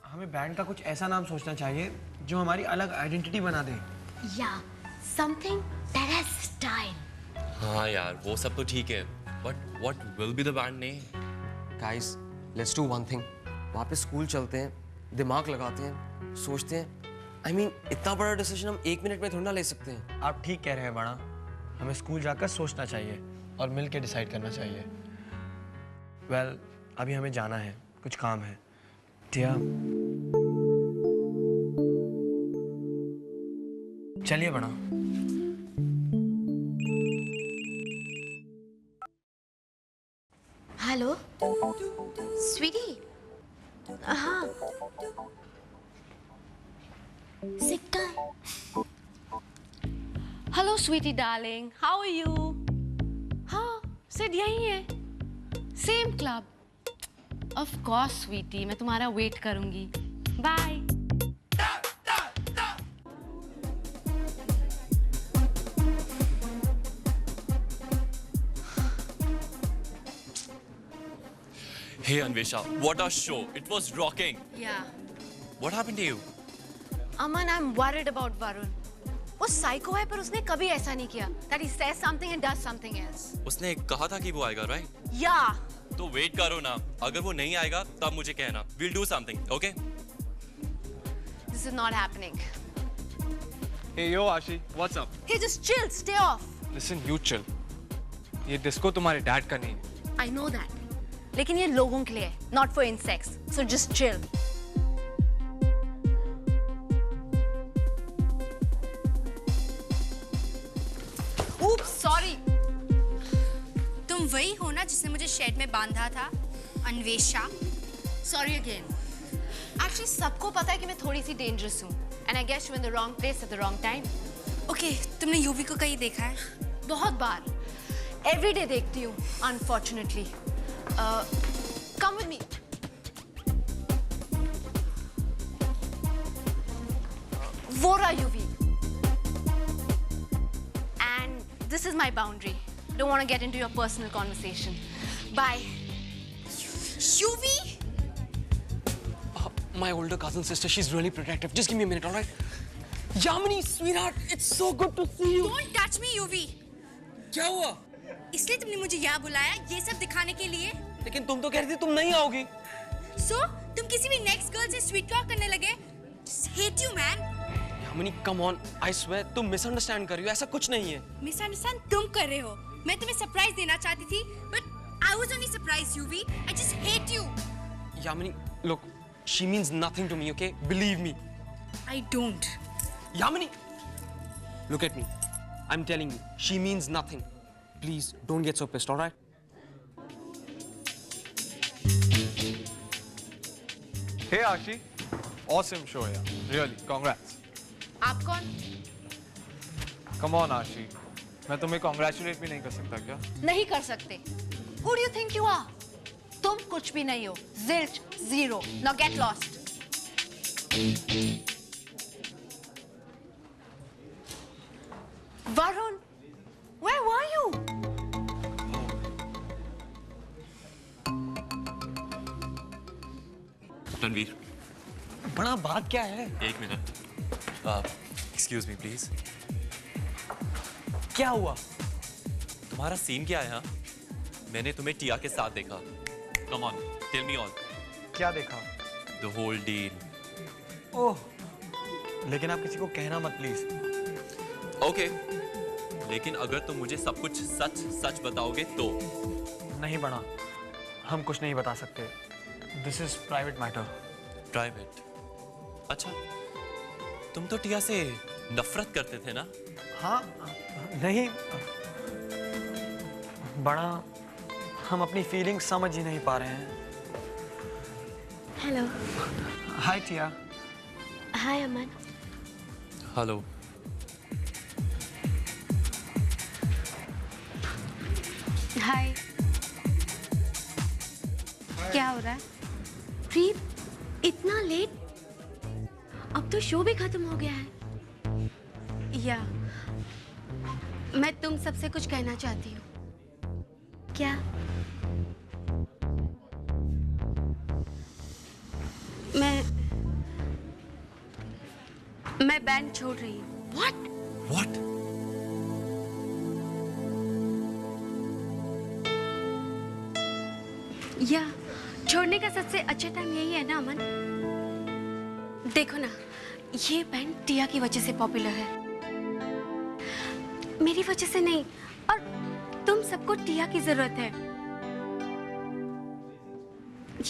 हमें बैंड का कुछ ऐसा नाम सोचना चाहिए जो हमारी अलग आइडेंटिटी बना दे। Yeah, something that has style. हाँ यार, वो सब तो ठीक है, but what will be the band name? Guys, let's do one thing. वहाँ पे स्कूल चलते हैं, दिमाग लगाते हैं, सोचते हैं. I mean, इतना बड़ा डिसीजन हम 1 मिनट में थोड़ा ना ले सकते हैं. आप ठीक कह रहे हैं बड़ा, हमें स्कूल जाकर सोचना चाहिए और मिल के डिसाइड करना चाहिए। Well, अभी हमें जाना है, कुछ काम है। टिया, चलिए बड़ा। Hello, sweetie. हाँ। Sit down. Hello sweetie darling, how are you? हाँ, सिट यहीं है, same club. Of course sweetie, मैं तुम्हारा वेट करूंगी। Bye. Hey Anvesha, what a show! It was rocking. Yeah. What happened to you? Aman, I'm worried about Varun. वो psycho है पर उसने कभी ऐसा नहीं किया that he says something and does something else. उसने कहा था कि वो आएगा, right? Yeah. तो वेट करो ना, अगर वो नहीं आएगा तब मुझे कहना। We'll do something, okay? This is not happening. Hey yo Ashi, what's up? Hey, just chill, stay off. Listen, you chill. ये डिस्को तुम्हारे डैड का नहीं है। I know that. लेकिन ये लोगों के लिए है, not for insects. So just chill. Oops, sorry. तुम वही हो ना जिसने मुझे शेड में बांधा था, अन्वेषा? Sorry again. Actually, सबको पता है कि मैं थोड़ी सी dangerous हूँ. And I guess you're in the wrong place at the wrong time. Okay, तुमने यूवी को कहीं देखा है? बहुत बार. Every day देखती हूँ, unfortunately. Come with me. What are you? And this is my boundary. Don't want to get into your personal conversation. Bye. UV? My older cousin sister, she's really protective. Just give me a minute, all right? Yamini, sweetheart, it's so good to see you. Don't touch me, UV. क्या हुआ? इसलिए तुमने मुझे यहाँ बुलाया, ये सब दिखाने के लिए? लेकिन तुम तो कह रही थी तुम नहीं आओगी। So, तुम किसी भी नेक्स्ट गर्ल से स्वीट टॉक करने लगे? Just hate you, man. Yamini, come on, I swear, तुम misunderstand कर रही हो, ऐसा कुछ नहीं है। Misunderstand तुम कर रहे हो। मैं तुम्हें सरप्राइज देना चाहती थी, but I was only surprised, UV. I just hate you. Yamini, look, she means nothing to me, okay? Believe me. I don't. Yamini, look at me. I'm telling you, she means nothing. Please, don't get so pissed, all right? Hey Ashi, awesome show यार, really, congrats. आप कौन? Come on Ashi, मैं तुम्हें congratulate भी नहीं कर सकता क्या? नहीं कर सकते. Who do you think you are? तुम कुछ भी नहीं हो. Zilch, zero. Now get lost. Varun, where were you? Ranveer, बड़ा बात क्या है? एक मिनट। Excuse me please. क्या हुआ? तुम्हारा सीन क्या है? हाँ, मैंने तुम्हें टिया के साथ देखा। Come on, tell me all. क्या देखा? The whole deal. ओह, लेकिन आप किसी को कहना मत प्लीज। ओके, लेकिन अगर तुम मुझे सब कुछ सच सच बताओगे तो? नहीं बड़ा, हम कुछ नहीं बता सकते। This is private matter. Private? अच्छा, तुम तो टिया से नफरत करते थे ना? हाँ, नहीं बड़ा, हम अपनी फीलिंग्स समझ ही नहीं पा रहे हैं। Hello. हाय टिया। Hi, Aman. हेलो। हाय। क्या हो रहा है? प्रीत, इतना लेट? अब तो शो भी खत्म हो गया है। या मैं तुम सबसे कुछ कहना चाहती हूँ। क्या? मैं बैंड छोड़ रही हूँ। What? What? या छोड़ने का सबसे अच्छा टाइम यही है ना अमन? देखो ना, ये बैंड टिया की वजह से पॉपुलर है, मेरी वजह से नहीं। और तुम सबको टिया की जरूरत है।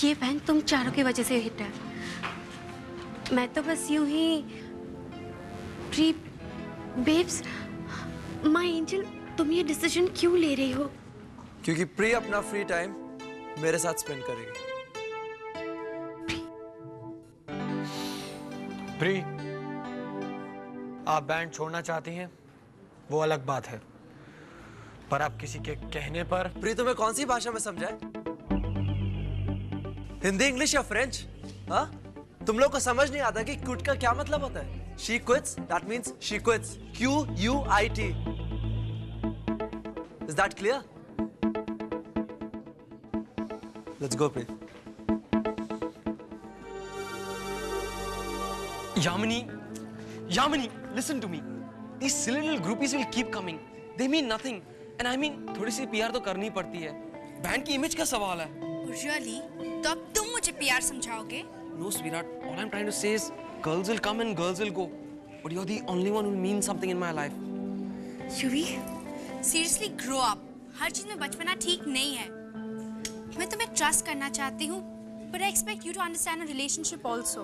ये बैंड तुम चारों की वजह से हिट है। मैं तो बस यूं ही प्री बेब्स, माय एंजल, तुम ये डिसीजन क्यों ले रही हो? क्योंकि प्री अपना फ्री टाइम मेरे साथ स्पेंड करेगी। प्री, आप बैंड छोड़ना चाहती हैं, वो अलग बात है, पर आप किसी के कहने पर। प्री तुम्हें कौन सी भाषा में समझाए? हिंदी, इंग्लिश या फ्रेंच? हाँ? तुम लोग को समझ नहीं आता कि क्विट का क्या मतलब होता है? She quits, that means she quits. Q-U-I-T. Is that clear? Let's go, Pri. Yamini, listen to me. These silly little groupies will keep coming. They mean nothing. And I mean, थोड़ी सी PR तो करनी पड़ती है। Band की image का सवाल है। Really? तो अब तुम मुझे प्यार समझाओगे? No, sweetheart. All I'm trying to say is, girls will come and girls will go. But you're the only one who means something in my life. UV, seriously grow up. हर चीज में बचपना ठीक नहीं है। मैं तुम्हें ट्रस्ट करना चाहती हूँ, but I expect you to understand a relationship also.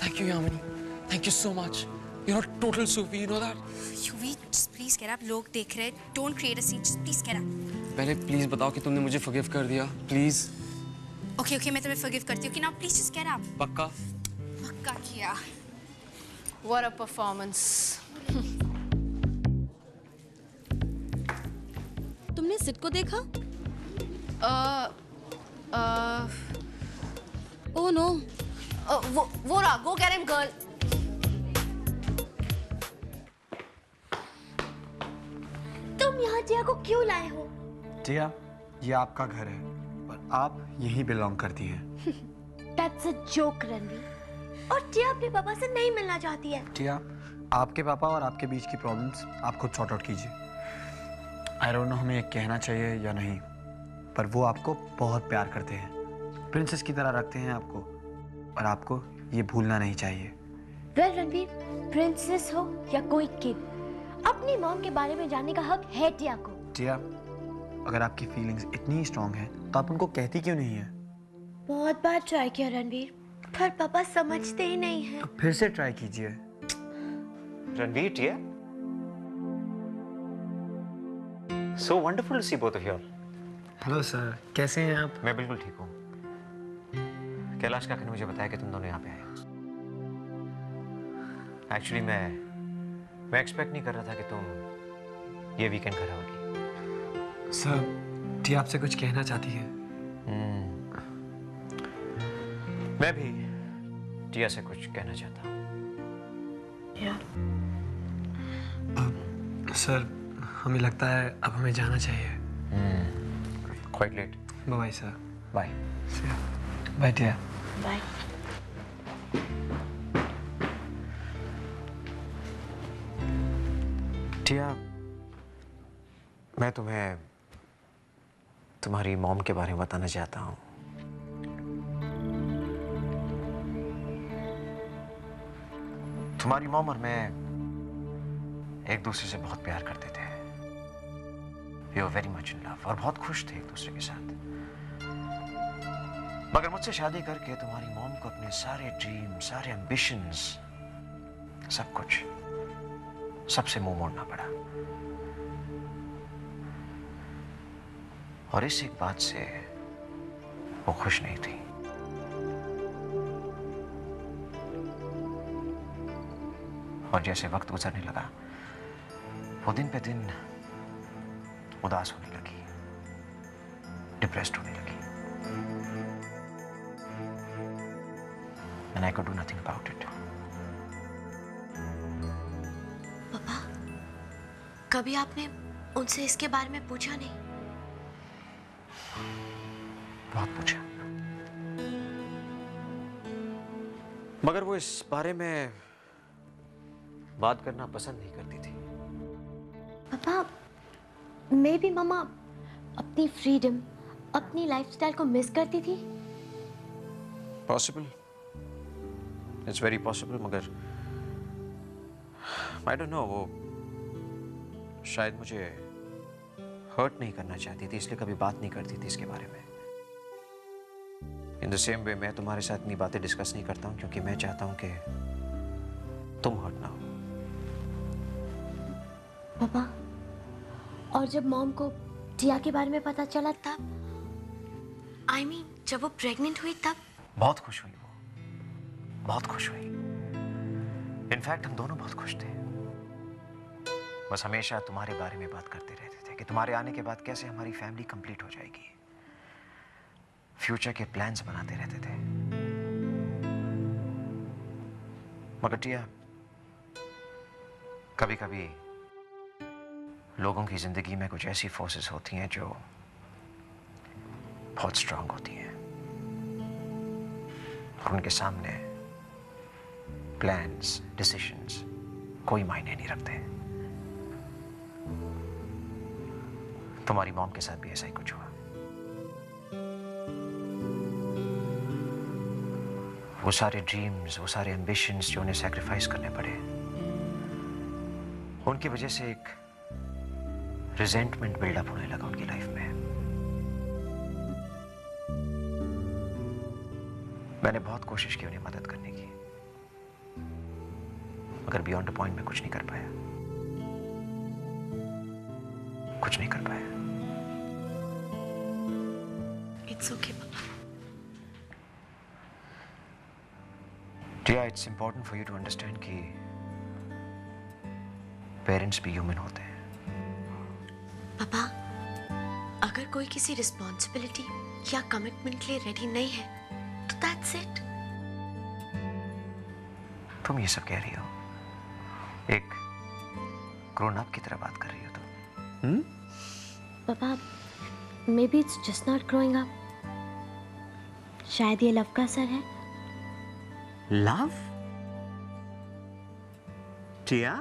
Thank you, Yamini. Thank you so much. You're a total Sufi, you know that? UV, just please get up. लोग देख रहे हैं. Don't create a scene. Just please get up. पहले please बताओ कि तुमने मुझे forgive कर दिया, please. Okay, मैं तुम्हें forgive करती हूँ कि now please just get up. पक्का? पक्का किया. What a performance. तुमने सिट को देखा? Oh no. वो रहा, go get him, girl. तुम यहाँ टिया को क्यों लाए हो? टिया, ये आपका घर है, पर आप यहीं बिलोंग करती हैं। That's a joke, Ranveer. और टिया अपने पापा से नहीं मिलना चाहती है। टिया, आपके पापा और आपके बीच की प्रॉब्लम्स आप खुद सॉर्ट आउट कीजिए। आई डोंट नो हमें ये कहना चाहिए या नहीं, पर वो आपको बहुत प्यार करते हैं, प्रिंसेस की तरह रखते हैं आपको, और आपको ये भूलना नहीं चाहिए। वेल रणवीर, प्रिंसेस हो या कोई किड, अपनी मॉम के बारे में जानने का हक है टिया को। टिया, अगर आपकी फीलिंग्स इतनी स्ट्रांग हैं, तो आप उनको कहती क्यों नहीं है? बहुत बार ट्राई किया रणवीर, पर पापा समझते ही नहीं हैं। तो फिर से ट्राई कीजिए। Ranveer, dear. So wonderful to see both of you all. Hello sir, कैसे हैं आप? मैं बिल्कुल ठीक हूँ। कैलाश काका ने मुझे बताया कि तुम दोनों यहाँ पे आए हो। एक्चुअली मैं एक्सपेक्ट नहीं कर रहा था कि तुम ये वीकेंड घर आओगी। सर, टिया आपसे कुछ कहना चाहती है। मैं भी टिया से कुछ कहना चाहता हूँ। सर, हमें लगता है अब हमें जाना चाहिए। Quite late. Bye sir. Bye. Bye Tia. Bye. Tia, मैं तुम्हें तुम्हारी मॉम के बारे में बताना चाहता हूँ। तुम्हारी मॉम और मैं एक दूसरे से बहुत प्यार करते थे। We were very much in love और बहुत खुश थे एक दूसरे के साथ। मगर मुझसे शादी करके तुम्हारी मॉम को अपने सारे ड्रीम, सारे एम्बिशंस, सब कुछ, सबसे मुंह मोड़ना पड़ा। और इस एक बात से वो खुश नहीं थी। और जैसे वक्त गुजरने लगा, वो दिन पे दिन उदास होने लगी, डिप्रेस्ड होने लगी। And I could do nothing about it. पापा, कभी आपने उनसे इसके बारे में पूछा नहीं? बहुत पूछा, मगर वो इस बारे में बात करना पसंद नहीं करती थी। पापा, मे बी मम्मा अपनी फ्रीडम, अपनी लाइफस्टाइल को मिस करती थी। पॉसिबल, इट्स वेरी पॉसिबल, मगर आई डोंट नो, वो शायद मुझे हर्ट नहीं करना चाहती थी, इसलिए कभी बात नहीं करती थी इसके बारे में। इन द सेम वे मैं तुम्हारे साथ इतनी बातें डिस्कस नहीं करता हूँ क्योंकि मैं चाहता हूँ कि तुम हर्ट ना हो। पापा, और जब मॉम को टिया के बारे में पता चला तब? I mean, जब वो प्रेग्नेंट हुई तब? बहुत खुश हुई वो, बहुत खुश हुई। इनफैक्ट हम दोनों बहुत खुश थे। बस हमेशा तुम्हारे बारे में बात करते रहते थे कि तुम्हारे आने के बाद कैसे हमारी फैमिली कंप्लीट हो जाएगी। फ्यूचर के प्लान्स बनाते रहते थे। मगर टिया, कभी कभी लोगों की जिंदगी में कुछ ऐसी फोर्सेस होती हैं जो बहुत स्ट्रांग होती हैं और उनके सामने प्लान्स, डिसीजंस कोई मायने नहीं रखते। तुम्हारी मॉम के साथ भी ऐसा ही कुछ हुआ। वो सारे ड्रीम्स, वो सारे एम्बिशंस जो उन्हें सैक्रिफाइस करने पड़े, उनकी वजह से एक रिजेंटमेंट बिल्डअप होने लगा उनकी लाइफ में। मैंने बहुत कोशिश की उन्हें मदद करने की, मगर बियॉन्ड द पॉइंट में कुछ नहीं कर पाया, कुछ नहीं कर पाया। It's okay, पापा। Tia, it's important for you to understand कि पेरेंट्स भी ह्यूमन होते हैं। पापा, अगर कोई किसी रिस्पॉन्सिबिलिटी या कमिटमेंट के लिए रेडी नहीं है तो दैट्स इट। तुम ये सब कह रही हो, एक ग्रोन अप की तरह बात कर रही हो तुम। पापा, maybe it's just not growing up. शायद ये लव का असर है। लव? टिया?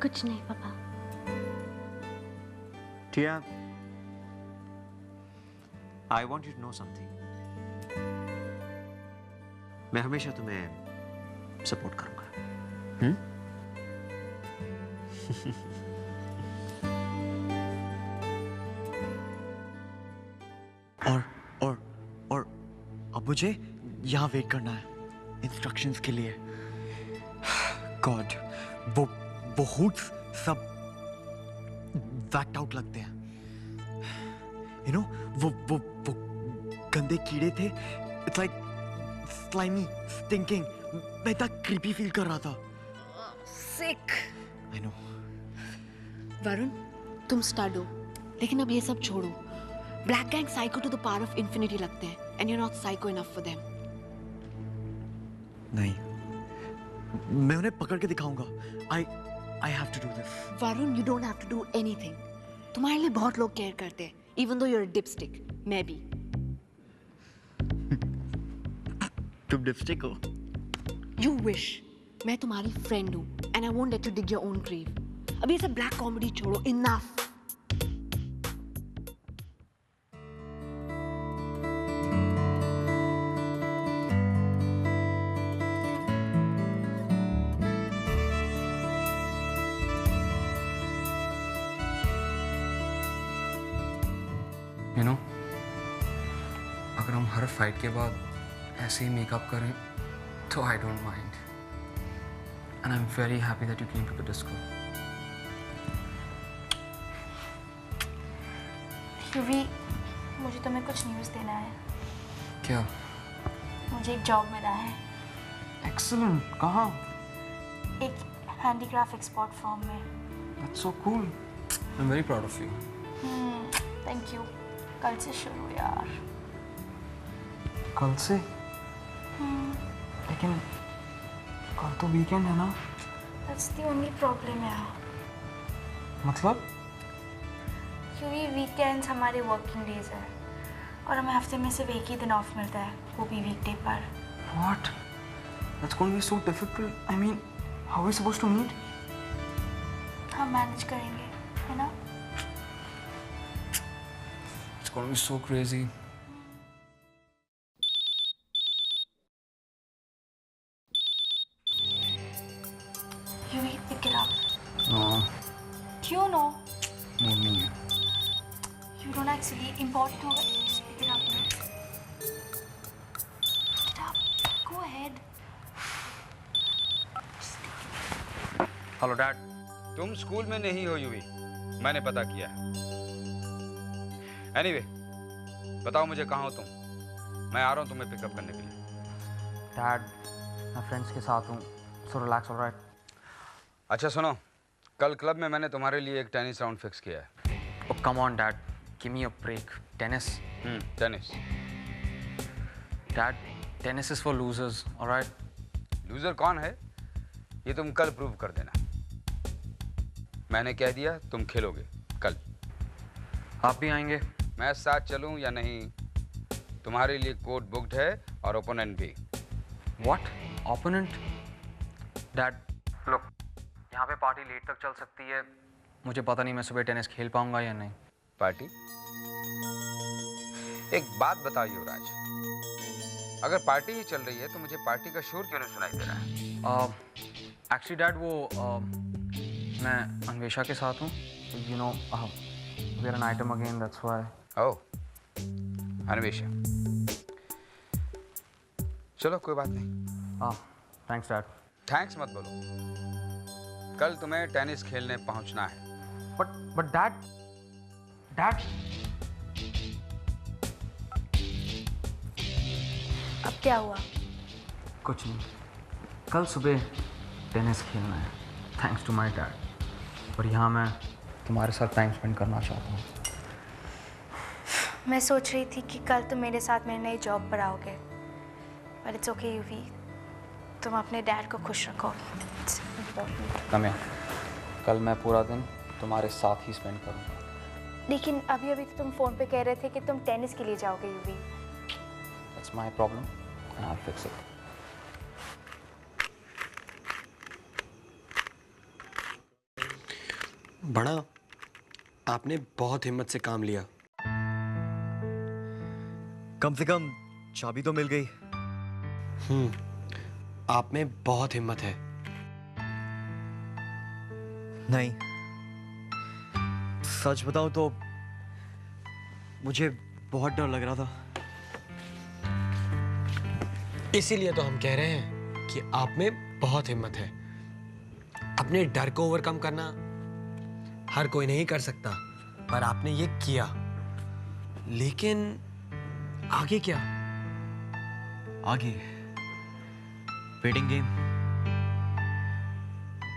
कुछ नहीं पापा। Tia, I want you to know something. मैं हमेशा तुम्हें सपोर्ट करूंगा। और अब मुझे यहाँ वेट करना है इंस्ट्रक्शंस के लिए। गॉड, वो हुड्स सब वैक्ट आउट लगते हैं। यू नो, वो गंदे कीड़े थे। It's like slimy, stinking. मैं इतना क्रीपी फील कर रहा था। सिक। I know. वरुण, तुम स्टड हो, लेकिन अब ये सब छोड़ो। Black gang psycho to the power of infinity लगते हैं, and you are not psycho enough for them. नहीं, मैं उन्हें पकड़ के दिखाऊंगा। I have to do this. Varun, you don't have to do anything. तुम्हारे लिए बहुत लोग केयर करते हैं, even though you're a dipstick. मैं भी। तुम डिपस्टिक हो? You wish. मैं तुम्हारी फ्रेंड हूँ, and I won't let you dig your own grave. अभी ये सब ब्लैक कॉमेडी छोड़ो, enough. यू नो, अगर हम हर फाइट के बाद ऐसे ही मेकअप करें तो I don't mind, and I am very happy that you came to the disco. Yuvi, मुझे तुम्हें कुछ न्यूज़ देना है। क्या? मुझे एक जॉब मिला है, एक्सीलेंट। कहाँ? एक हैंडीक्राफ्ट एक्सपोर्ट फर्म में। That's so cool. I am very proud of you. Thank you. कल से शुरू यार। कल से? लेकिन कल तो वीकेंड है ना। That's the only problem है। मतलब? क्योंकि वीकेंड्स हमारे वर्किंग डेज है और हमें हफ्ते में सिर्फ एक ही दिन ऑफ मिलता है, वो भी वीकडे पर। What? That's going to be so difficult. I mean, how are we supposed to meet? हम मैनेज करेंगे, है ना? It's going to be so crazy. You pick it up. No, क्यों no? मूड नहीं है. You don't actually important होगा, just pick it up ना. Pick it up. Go ahead. Hello dad, तुम स्कूल में नहीं हो यूवी, मैंने पता किया। एनीवे, बताओ मुझे कहाँ हो तुम? मैं आ रहा हूँ तुम्हें पिकअप करने के लिए। Dad, मैं फ्रेंड्स के साथ हूँ, so relax, all right? अच्छा सुनो, कल क्लब में मैंने तुम्हारे लिए एक टेनिस राउंड फिक्स किया है। Oh, come on, Dad. Give me a break. Tennis? Tennis. Dad, tennis is for losers, all right? Loser कौन है ये तुम कल प्रूव कर देना। मैंने कह दिया तुम खेलोगे कल। आप भी आएंगे? मैं साथ चलूं या नहीं, तुम्हारे लिए कोर्ट बुक्ड है और ओपोनेंट भी। What? Opponent? Dad, look, यहाँ पे पार्टी लेट तक चल सकती है। मुझे पता नहीं मैं सुबह टेनिस खेल पाऊंगा या नहीं। पार्टी? एक बात बताओ युवराज, अगर पार्टी ही चल रही है तो मुझे पार्टी का शोर क्यों नहीं सुनाई दे रहा है? एक्चुअली डैड वो मैं अन्वेषा के साथ हूँ, you know we are an item again, that's why. Oh, Anvesha, चलो कोई बात नहीं। Thanks dad. थैंक्स मत बोलो, कल तुम्हें टेनिस खेलने पहुंचना है। बट डैड अब क्या हुआ? कुछ नहीं, कल सुबह टेनिस खेलना है, थैंक्स टू माय डैड। और यहाँ मैं तुम्हारे साथ टाइम स्पेंड करना चाहता हूँ। मैं सोच रही थी कि कल तुम मेरे साथ मेरी नई जॉब पर आओगे, पर इट्स ओके यूवी, तुम अपने डैड को खुश रखो। कम कल मैं पूरा दिन तुम्हारे साथ ही स्पेंड करूँगा। लेकिन अभी अभी तो तुम फोन पे कह रहे थे कि तुम टेनिस के लिए जाओगे UV. That's my problem and I'll fix it. बड़ा, आपने बहुत हिम्मत से काम लिया। कम से कम चाबी तो मिल गई। आप में बहुत हिम्मत है। नहीं, सच बताऊं तो मुझे बहुत डर लग रहा था। इसीलिए तो हम कह रहे हैं कि आप में बहुत हिम्मत है। अपने डर को ओवरकम करना हर कोई नहीं कर सकता, पर आपने ये किया। लेकिन आगे क्या? आगे वेटिंग गेम।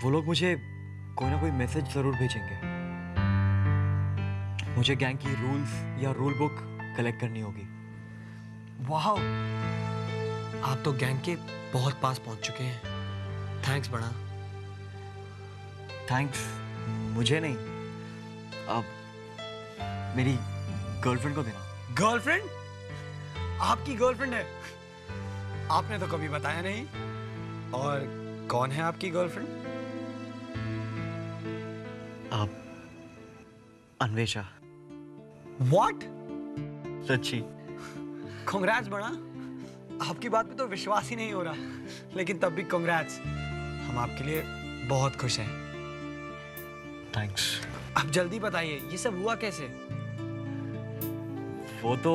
वो लोग मुझे कोई ना कोई मैसेज जरूर भेजेंगे। मुझे गैंग की रूल्स या रूल बुक कलेक्ट करनी होगी। वाह, आप तो गैंग के बहुत पास पहुंच चुके हैं। थैंक्स बड़ा। थैंक्स मुझे नहीं, अब मेरी गर्लफ्रेंड को देना। गर्लफ्रेंड? आपकी गर्लफ्रेंड है? आपने तो कभी बताया नहीं। और कौन है आपकी गर्लफ्रेंड? आप अन्वेषा। व्हाट? सच्ची? कांग्रेट्स बड़ा। आपकी बात पे तो विश्वास ही नहीं हो रहा, लेकिन तब भी कांग्रेट्स। हम आपके लिए बहुत खुश हैं। थैंक्स। अब जल्दी बताइए, ये सब हुआ कैसे? वो तो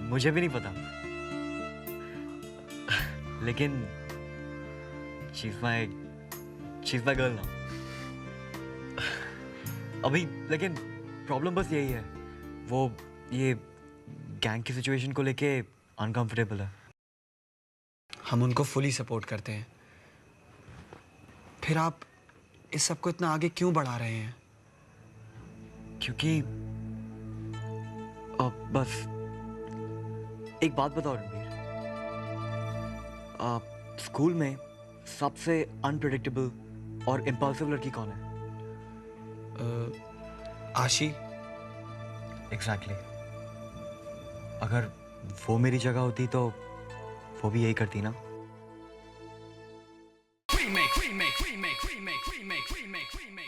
मुझे भी नहीं पता, लेकिन she's my girl now। अभी लेकिन प्रॉब्लम बस यही है, वो ये गैंग की सिचुएशन को लेके अनकंफर्टेबल है। हम उनको फुली सपोर्ट करते हैं। फिर आप इस सब को इतना आगे क्यों बढ़ा रहे हैं? क्योंकि बस एक बात बताओ रणवीर, स्कूल में सबसे अनप्रेडिक्टेबल और इम्पल्सिव लड़की कौन है? आशी। एग्जैक्टली। अगर वो मेरी जगह होती तो वो भी यही करती ना। Remake, remake, remake, remake, remake, remake, remake.